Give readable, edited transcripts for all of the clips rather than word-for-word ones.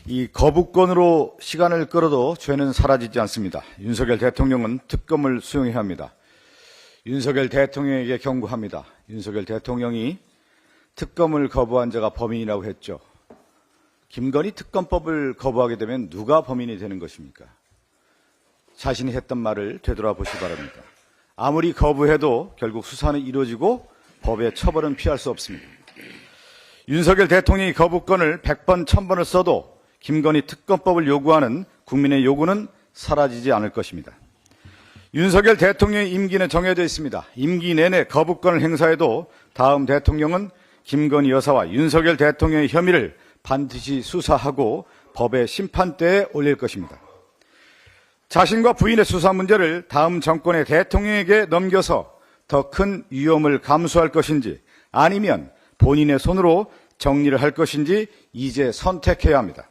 이 거부권으로 시간을 끌어도 죄는 사라지지 않습니다. 윤석열 대통령은 특검을 수용해야 합니다. 윤석열 대통령에게 경고합니다. 윤석열 대통령이 특검을 거부한 자가 범인이라고 했죠. 김건희 특검법을 거부하게 되면 누가 범인이 되는 것입니까? 자신이 했던 말을 되돌아보시기 바랍니다. 아무리 거부해도 결국 수사는 이루어지고 법의 처벌은 피할 수 없습니다. 윤석열 대통령이 거부권을 100번, 1000번을 써도 김건희 특검법을 요구하는 국민의 요구는 사라지지 않을 것입니다. 윤석열 대통령의 임기는 정해져 있습니다. 임기 내내 거부권을 행사해도 다음 대통령은 김건희 여사와 윤석열 대통령의 혐의를 반드시 수사하고 법의 심판대에 올릴 것입니다. 자신과 부인의 수사 문제를 다음 정권의 대통령에게 넘겨서 더 큰 위험을 감수할 것인지 아니면 본인의 손으로 정리를 할 것인지 이제 선택해야 합니다.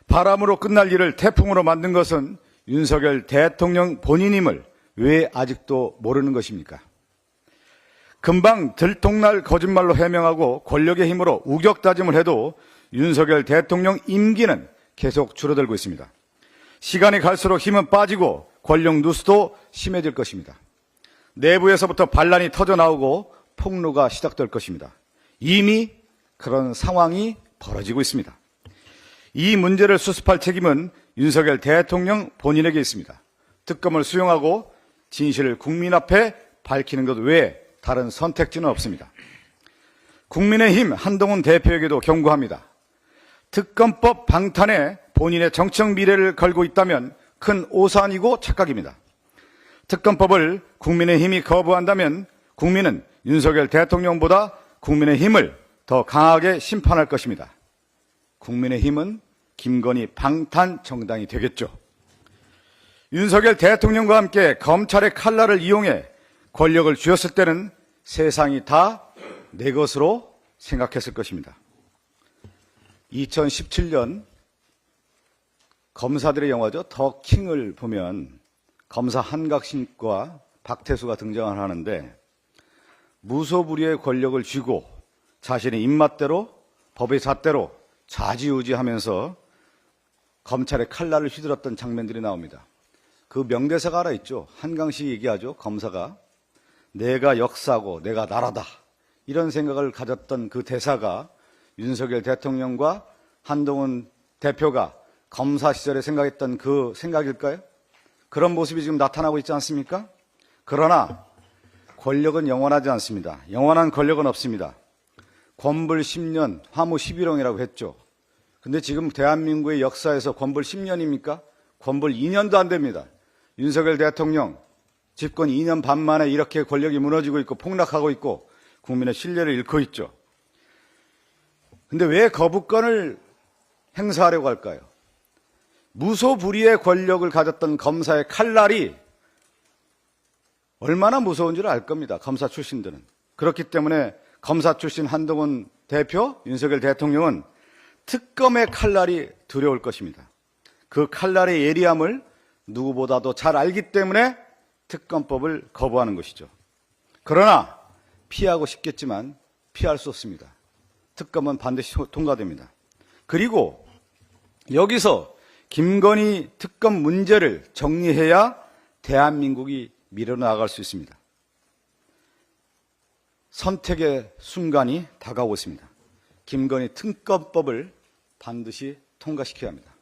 바람으로 끝날 일을 태풍으로 만든 것은 윤석열 대통령 본인임을 왜 아직도 모르는 것입니까? 금방 들통날 거짓말로 해명하고 권력의 힘으로 우격다짐을 해도 윤석열 대통령 임기는 계속 줄어들고 있습니다. 시간이 갈수록 힘은 빠지고 권력 누수도 심해질 것입니다. 내부에서부터 반란이 터져나오고 폭로가 시작될 것입니다. 이미 그런 상황이 벌어지고 있습니다. 이 문제를 수습할 책임은 윤석열 대통령 본인에게 있습니다. 특검을 수용하고 진실을 국민 앞에 밝히는 것 외에 다른 선택지는 없습니다. 국민의힘 한동훈 대표에게도 경고합니다. 특검법 방탄에 본인의 정치적 미래를 걸고 있다면 큰 오산이고 착각입니다. 특검법을 국민의힘이 거부한다면 국민은 윤석열 대통령보다 국민의힘을 더 강하게 심판할 것입니다. 국민의힘은 김건희 방탄 정당이 되겠죠. 윤석열 대통령과 함께 검찰의 칼날을 이용해 권력을 쥐었을 때는 세상이 다 내 것으로 생각했을 것입니다. 2017년 검사들의 영화죠. 더 킹을 보면 검사 한각신과 박태수가 등장을 하는데 무소불위의 권력을 쥐고 자신의 입맛대로 법의 잣대로 좌지우지하면서 검찰의 칼날을 휘둘렀던 장면들이 나옵니다. 그 명대사가 하나 있죠. 한강식이 얘기하죠. 검사가 내가 역사고 내가 나라다 이런 생각을 가졌던 그 대사가 윤석열 대통령과 한동훈 대표가 검사 시절에 생각했던 그 생각일까요? 그런 모습이 지금 나타나고 있지 않습니까? 그러나 권력은 영원하지 않습니다. 영원한 권력은 없습니다. 권불 10년, 화무 11홍이라고 했죠. 근데 지금 대한민국의 역사에서 권불 10년입니까? 권불 2년도 안 됩니다. 윤석열 대통령 집권 2년 반 만에 이렇게 권력이 무너지고 있고 폭락하고 있고 국민의 신뢰를 잃고 있죠. 근데 왜 거부권을 행사하려고 할까요? 무소불위의 권력을 가졌던 검사의 칼날이 얼마나 무서운지를 알 겁니다. 검사 출신들은. 그렇기 때문에 검사 출신 한동훈 대표, 윤석열 대통령은 특검의 칼날이 두려울 것입니다. 그 칼날의 예리함을 누구보다도 잘 알기 때문에 특검법을 거부하는 것이죠. 그러나 피하고 싶겠지만 피할 수 없습니다. 특검은 반드시 통과됩니다. 그리고 여기서 김건희 특검 문제를 정리해야 대한민국이 밀어나갈 수 있습니다. 선택의 순간이 다가오고 있습니다. 김건희 특검법을 반드시 통과시켜야 합니다.